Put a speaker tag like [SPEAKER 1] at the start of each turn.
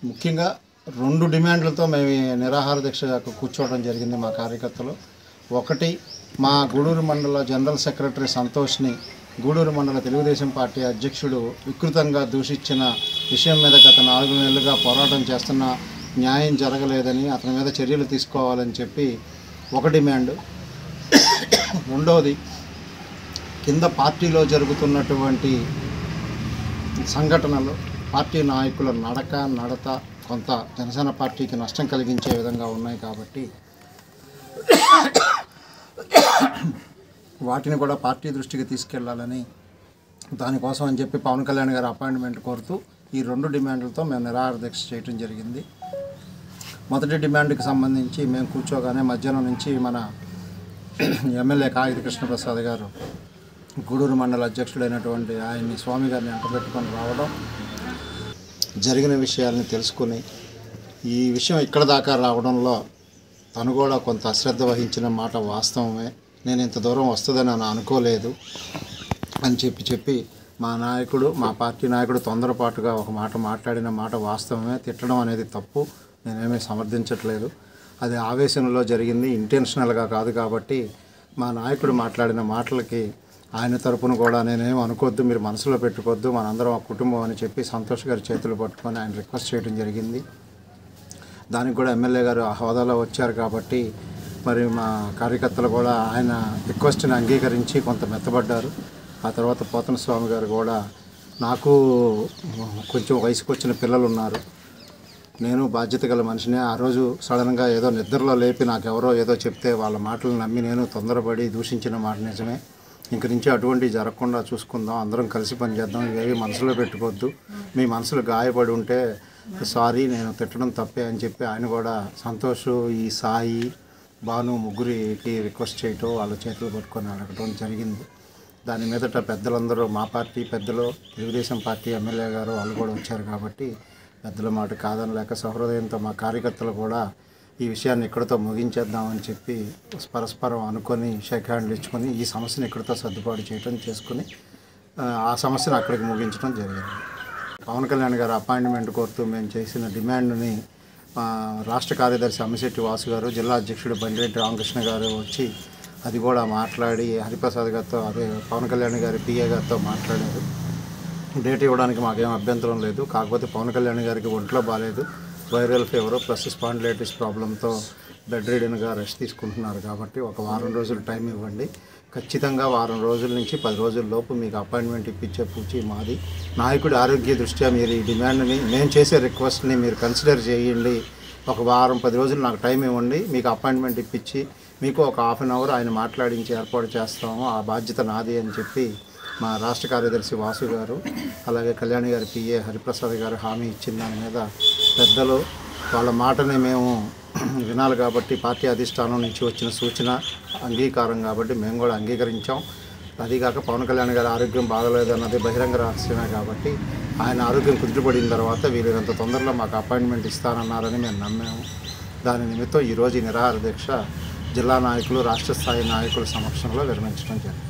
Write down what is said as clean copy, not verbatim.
[SPEAKER 1] ముఖ్యంగా 2 డిమాండ్లతో మేము నిరాహార దీక్ష కూర్చోవడం జరిగింది మా కార్యకర్తలు. ఒకటి, మా గూడూరు మండల జనరల్ సెక్రటరీ సంతోష్ని గూడూరు మండల తెలుగుదేశం పార్టీ అధ్యక్షుడు వికృతంగా దూషించిన విషయం మీద గత 4 నెలలుగా పోరాటం చేస్తున్న న్యాయం జరగలేదని అతని మీద చర్యలు తీసుకోవాలని చెప్పి ఒక డిమాండ్. రెండవది, కింద పార్టీలో జరుగుతున్నటువంటి సంఘటనలు, పార్టీ నాయకుల నడత కొంత జనసేన పార్టీకి నష్టం కలిగించే విధంగా ఉన్నాయి కాబట్టి వాటిని కూడా పార్టీ దృష్టికి తీసుకెళ్లాలని, దానికోసం అని చెప్పి పవన్ కళ్యాణ్ గారి అపాయింట్మెంట్ కోరుతూ ఈ 2 డిమాండ్లతో మేము నిరాహార దీక్ష చేయడం జరిగింది. మొదటి డిమాండ్కి సంబంధించి మేము కూర్చోగానే మధ్యాహ్నం నుంచి మన ఎమ్మెల్యే కాగిత కృష్ణప్రసాద్ గారు గూడూరు మండల అధ్యక్షుడైనటువంటి ఆయన్ని స్వామి గారిని వెంటబెట్టుకొని రావడం, జరిగిన విషయాల్ని తెలుసుకుని ఈ విషయం ఇక్కడ దాకా రావడంలో తను కూడా కొంత అశ్రద్ధ వహించిన మాట వాస్తవమే. నేను ఇంత దూరం వస్తుందని నేను అనుకోలేదు అని చెప్పి మా పార్టీ నాయకుడు తొందరపాటుగా ఒక మాట మాట్లాడిన మాట వాస్తవమే. తిట్టడం అనేది తప్పు, నేనేమీ సమర్థించట్లేదు. అది ఆవేశంలో జరిగింది, ఇంటెన్షనల్గా కాదు. కాబట్టి మా నాయకుడు మాట్లాడిన మాటలకి ఆయన తరపున కూడా నేనేం అనుకోవద్దు, మీరు మనసులో పెట్టుకోవద్దు, మనందరం ఆ కుటుంబం అని చెప్పి సంతోష్ గారి చేతులు పట్టుకొని ఆయన రిక్వెస్ట్ చేయడం జరిగింది. దానికి కూడా ఎమ్మెల్యే గారు ఆ హోదాలో వచ్చారు కాబట్టి మరి మా కార్యకర్తలు కూడా ఆయన రిక్వెస్ట్ని అంగీకరించి కొంత మెత్తబడ్డారు. ఆ తర్వాత పోతన స్వామి గారు కూడా, నాకు కొంచెం వయసుకు వచ్చిన పిల్లలు ఉన్నారు, నేను బాధ్యత గల మనిషిని, ఆ రోజు సడన్గా ఏదో నిద్రలో లేపి నాకెవరో ఏదో చెప్తే వాళ్ళ మాటలు నమ్మి నేను తొందరపడి దూషించిన మాట నిజమే. ఇంక నుంచి అటువంటివి జరగకుండా చూసుకుందాం, అందరం కలిసి పనిచేద్దాం, ఇవేవి మనసులో పెట్టుకోవద్దు, మీ మనసులు గాయపడి ఉంటే సారీ, నేను తిట్టడం తప్పే అని చెప్పి ఆయన కూడా సంతోష్, ఈ సాయి, భాను ముగ్గురికి రిక్వెస్ట్ చేయటం, వాళ్ళ చేతులు పట్టుకొని అడగటం జరిగింది. దాని మీదట పెద్దలందరూ, మా పార్టీ పెద్దలు, తెలుగుదేశం పార్టీ ఎమ్మెల్యే గారు వాళ్ళు కూడా వచ్చారు కాబట్టి పెద్దల మాట కాదనలేక సహృదయంతో మా కార్యకర్తలు కూడా ఈ విషయాన్ని ఇక్కడితో ముగించేద్దామని చెప్పి పరస్పరం అనుకొని షేక్ హ్యాండ్లు ఇచ్చుకొని ఈ సమస్యను ఇక్కడితో సర్దుబాటు చేసుకుని ఆ సమస్యను అక్కడికి ముగించడం జరిగింది. పవన్ కళ్యాణ్ గారు అపాయింట్మెంట్ కోరుతూ మేము చేసిన డిమాండ్ని రాష్ట్ర కార్యదర్శి అమ్మిశెట్టి వాసు గారు, జిల్లా అధ్యక్షుడు బండిరెడ్డి రామకృష్ణ గారు వచ్చి అది కూడా మాట్లాడి హరిప్రసాద్ గారితో, అదే పవన్ కళ్యాణ్ గారి పిఏ గారితో మాట్లాడారు. డేట్ ఇవ్వడానికి మాకేం అభ్యంతరం లేదు, కాకపోతే పవన్ కళ్యాణ్ గారికి ఒంట్లో బాగాలేదు, వైరల్ ఫీవర్ ప్లస్ స్పాండిలైటిస్ ప్రాబ్లంతో బెడ్ రీడన్గా రెస్ట్ తీసుకుంటున్నారు కాబట్టి ఒక వారం రోజులు టైం ఇవ్వండి, ఖచ్చితంగా వారం రోజుల నుంచి 10 రోజుల లోపు మీకు అపాయింట్మెంట్ ఇప్పించే పూచి మాది. నాయకుడి ఆరోగ్య దృష్ట్యా మీరు ఈ డిమాండ్ని, మేము చేసే రిక్వెస్ట్ని మీరు కన్సిడర్ చేయండి, ఒక వారం 10 రోజులు నాకు టైం ఇవ్వండి, మీకు అపాయింట్మెంట్ ఇప్పించి మీకు ఒక హాఫ్ అన్ అవర్ ఆయన మాట్లాడించి ఏర్పాటు చేస్తాము, ఆ బాధ్యత నాది అని చెప్పి మా రాష్ట్ర కార్యదర్శి వాసు గారు, అలాగే కళ్యాణి గారి పిఏ హరిప్రసాద్ గారు హామీ ఇచ్చిన దాని మీద పెద్దలు వాళ్ళ మాటని మేము వినాలి కాబట్టి పార్టీ అధిష్టానం నుంచి వచ్చిన సూచన అంగీకారం కాబట్టి మేము కూడా అంగీకరించాం. అదీగాక పవన్ కళ్యాణ్ గారి ఆరోగ్యం బాగలేదు అన్నది బహిరంగ రహస్యమే కాబట్టి ఆయన ఆరోగ్యం కుదుటపడిన తర్వాత వీళ్ళంత తొందరలో మాకు అపాయింట్మెంట్ ఇస్తానన్నారని మేము నమ్మాము. దాని నిమిత్తం ఈరోజు నిరాహార దీక్ష జిల్లా నాయకులు, రాష్ట్ర స్థాయి నాయకుల సమక్షంలో విరమించడం జరిగింది.